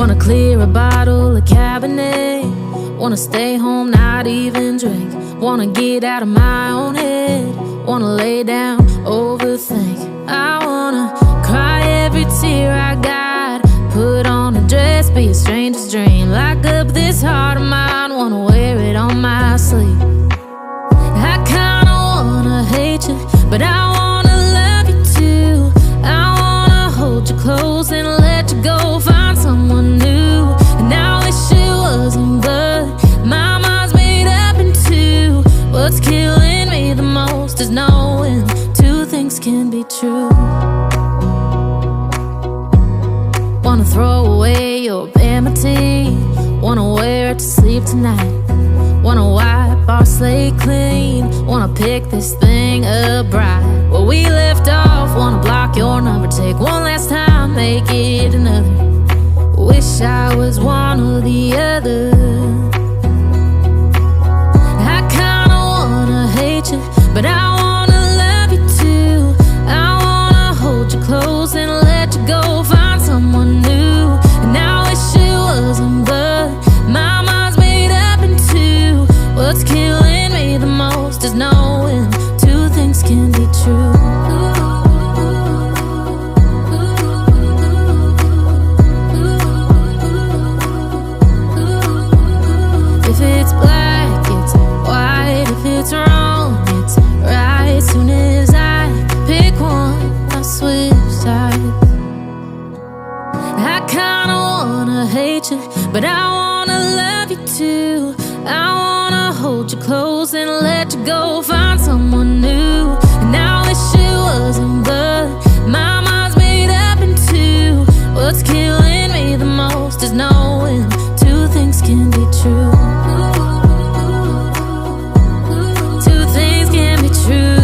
Wanna clear a bottle of Cabernet. Wanna stay home, not even drink. Wanna get out of my own head. Wanna lay down, overthink. I wanna cry every tear I got. Put on a dress, be a stranger's dream. Lock up this heart of mine, wanna wear it on my sleeve. I kinda wanna hate you, but I wanna love you too. I wanna hold you close and let you go. Find someone new, and I wish it wasn't, but my mind's made up in two. What's killing me the most is knowing two things can be true. Wanna throw away your vanity. Wanna wear it to sleep tonight. Wanna wipe our slate clean. Wanna pick this thing up right where we left off. Wanna block your number, take one last time, make it another. Wish I was one or the other. I kinda wanna hate you, but I wanna love you too. I wanna hold you close and let you go. Find someone new, and I wish it wasn't, but my mind's made up in two. What's killing me the most is knowing two things can be true. If it's black, it's white. If it's wrong, it's right. Soon as I pick one, I switch sides. I kinda wanna hate you, but I wanna love you too. I wanna hold you close and let you go. Find someone new, and I wish it wasn't, but my mind's made up in two. What's killing me the most is knowing two things can be true. Two things can be true.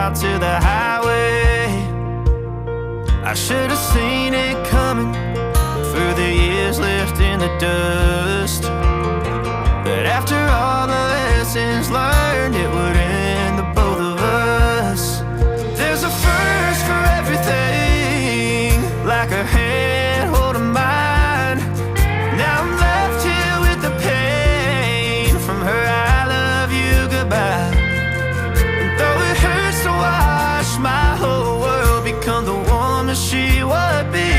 out to the highway. I should have seen it coming through the years left in the dust. But after all the lessons learned, it would end the both of us. There's a first for everything, like a hand holding mine. Now I'm left here with the pain from her I love you goodbye. And though it hurts to watch my whole world become the woman she would be,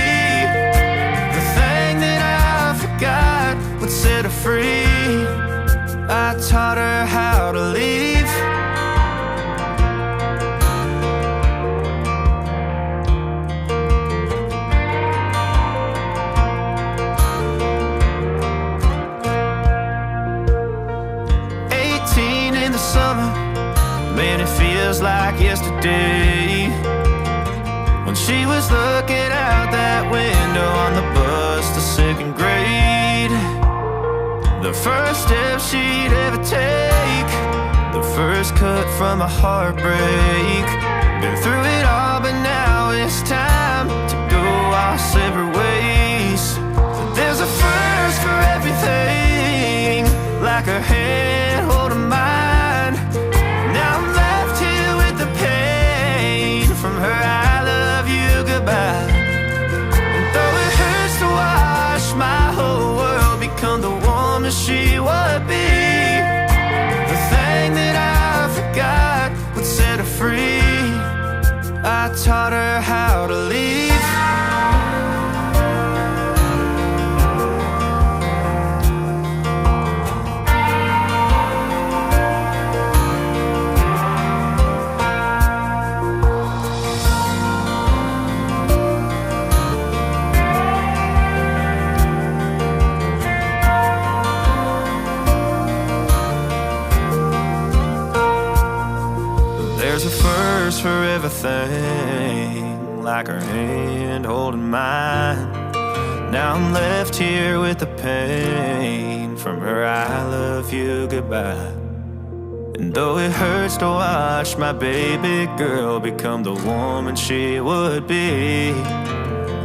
the thing that I forgot would set her free. I taught her how to leave. In the summer, man, it feels like yesterday, when she was looking out that window on the bus to second grade. The first step she'd ever take, the first cut from a heartbreak. Been through it all, but now it's time to go our separate ways. There's a first for everything, like her hand holding mine. Now I'm left here with the pain from her I love you goodbye. And though it hurts to watch my whole world become the woman she would be, the thing that I forgot would set her free. I taught her how to leave. There's a first for everything, like her hand holding mine. Now I'm left here with the pain from her I love you goodbye. And though it hurts to watch my baby girl become the woman she would be,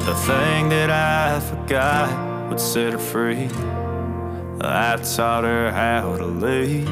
the thing that I forgot would set her free. I taught her how to leave.